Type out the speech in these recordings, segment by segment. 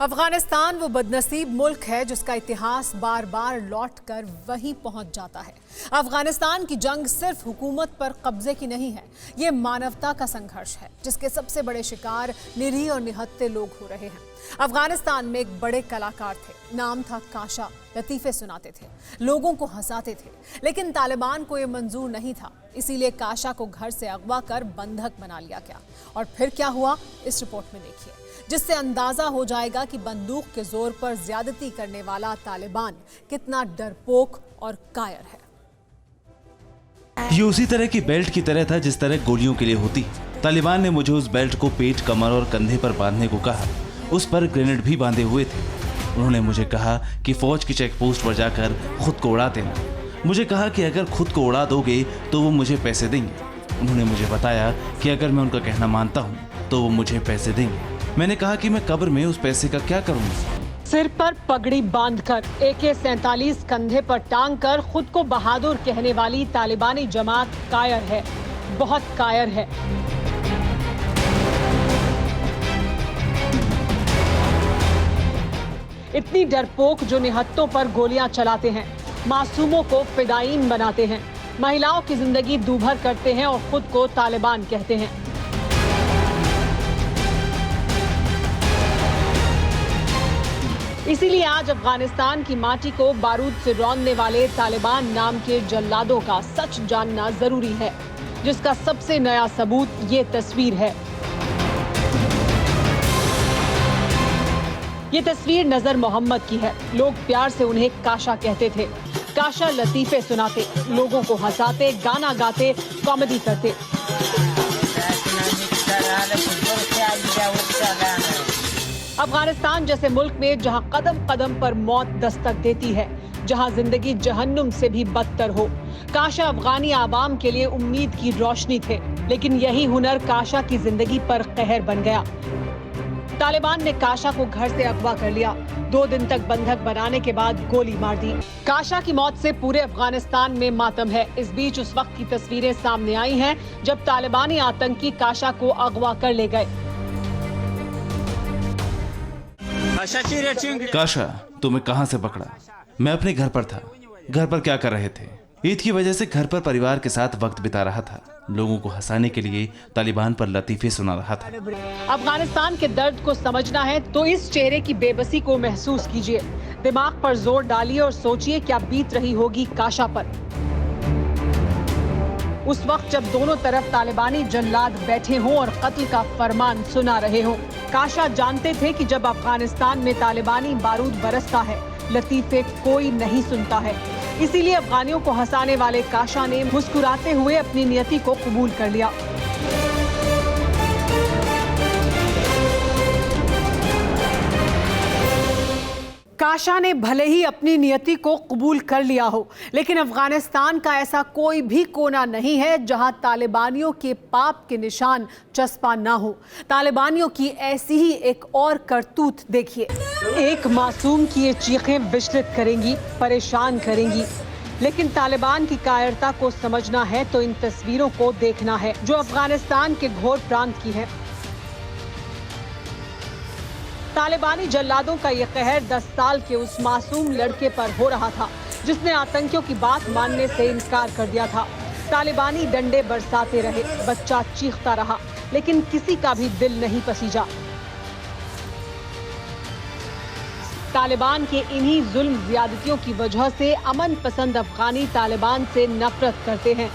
अफगानिस्तान वो बदनसीब मुल्क है जिसका इतिहास बार बार लौटकर वहीं पहुंच जाता है। अफगानिस्तान की जंग सिर्फ हुकूमत पर कब्जे की नहीं है, ये मानवता का संघर्ष है जिसके सबसे बड़े शिकार निरीह और निहत्थे लोग हो रहे हैं। अफगानिस्तान में एक बड़े कलाकार थे, नाम था काशा। लतीफे सुनाते थे, लोगों को हंसाते थे, लेकिन तालिबान को ये मंजूर नहीं था। इसीलिए काशा को घर से अगवा कर बंधक बना लिया गया। और फिर क्या हुआ, इस रिपोर्ट में देखिए, जिससे अंदाजा हो जाएगा कि बंदूक के जोर पर ज्यादती करने वाला तालिबान कितना डरपोक और कायर है। ये उसी तरह की बेल्ट की तरह था जिस तरह गोलियों के लिए होती। तालिबान ने मुझे उस बेल्ट को पेट, कमर और कंधे पर बांधने को कहा। उस पर ग्रेनेड भी बांधे हुए थे। उन्होंने मुझे कहा कि फौज की चेक पोस्ट पर जाकर खुद को उड़ा देना। मुझे कहा कि अगर खुद को उड़ा दोगे तो वो मुझे पैसे देंगे। उन्होंने मुझे बताया कि अगर मैं उनका कहना मानता हूँ तो वो मुझे पैसे देंगे। मैंने कहा कि मैं कब्र में उस पैसे का क्या करूँगा। सिर पर पगड़ी बांधकर AK-47 कंधे पर टांग कर खुद को बहादुर कहने वाली तालिबानी जमात कायर है, बहुत कायर है। इतनी डरपोक जो निहत्तों पर गोलियां चलाते हैं, मासूमों को फिदायीन बनाते हैं, महिलाओं की जिंदगी दूभर करते हैं और खुद को तालिबान कहते हैं। इसीलिए आज अफगानिस्तान की माटी को बारूद से रौंदने वाले तालिबान नाम के जल्लादों का सच जानना जरूरी है, जिसका सबसे नया सबूत ये तस्वीर है। ये तस्वीर नजर मोहम्मद की है। लोग प्यार से उन्हें काशा कहते थे। काशा लतीफे सुनाते, लोगों को हंसाते, गाना गाते, कॉमेडी करते। अफगानिस्तान जैसे मुल्क में जहां कदम कदम पर मौत दस्तक देती है, जहां जिंदगी जहन्नुम से भी बदतर हो, काशा अफगानी आवाम के लिए उम्मीद की रोशनी थे। लेकिन यही हुनर काशा की जिंदगी पर कहर बन गया। तालिबान ने काशा को घर से अगवा कर लिया। 2 दिन तक बंधक बनाने के बाद गोली मार दी। काशा की मौत से पूरे अफगानिस्तान में मातम है। इस बीच उस वक्त की तस्वीरें सामने आई हैं जब तालिबानी आतंकी काशा को अगवा कर ले गए। काशा, तुम्हें कहां से पकड़ा? मैं अपने घर पर था। घर पर क्या कर रहे थे? ईद की वजह से घर पर परिवार के साथ वक्त बिता रहा था। लोगों को हंसाने के लिए तालिबान पर लतीफे सुना रहा था। अफगानिस्तान के दर्द को समझना है तो इस चेहरे की बेबसी को महसूस कीजिए। दिमाग पर जोर डालिए और सोचिए क्या बीत रही होगी काशा पर। उस वक्त जब दोनों तरफ तालिबानी जल्लाद बैठे हों और कत्ल का फरमान सुना रहे हों। काशा जानते थे कि जब अफगानिस्तान में तालिबानी बारूद बरसता है, लतीफे कोई नहीं सुनता है। इसीलिए अफगानियों को हंसाने वाले काशा ने मुस्कुराते हुए अपनी नियति को कबूल कर लिया। काशा ने भले ही अपनी नियति को कबूल कर लिया हो, लेकिन अफगानिस्तान का ऐसा कोई भी कोना नहीं है जहां तालिबानियों के पाप के निशान चस्पा ना हो। तालिबानियों की ऐसी ही एक और करतूत देखिए। एक मासूम की ये चीखें विचलित करेंगी, परेशान करेंगी, लेकिन तालिबान की कायरता को समझना है तो इन तस्वीरों को देखना है जो अफगानिस्तान के घोर प्रांत की है। तालिबानी जल्लादों का ये कहर 10 साल के उस मासूम लड़के पर हो रहा था जिसने आतंकियों की बात मानने से इनकार कर दिया था। तालिबानी डंडे बरसाते रहे, बच्चा चीखता रहा, लेकिन किसी का भी दिल नहीं पसीजा। तालिबान के इन्हीं जुल्म ज्यादतियों की वजह से अमन पसंद अफगानी तालिबान से नफरत करते हैं।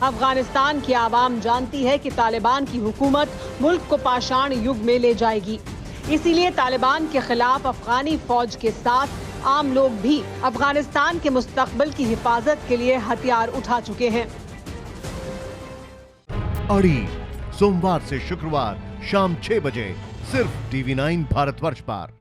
अफगानिस्तान की आवाम जानती है कि तालिबान की हुकूमत मुल्क को पाषाण युग में ले जाएगी। इसीलिए तालिबान के खिलाफ अफगानी फौज के साथ आम लोग भी अफगानिस्तान के मुस्तकबिल की हिफाजत के लिए हथियार उठा चुके हैं। अड़ी सोमवार से शुक्रवार शाम 6 बजे सिर्फ TV9 भारतवर्ष पर।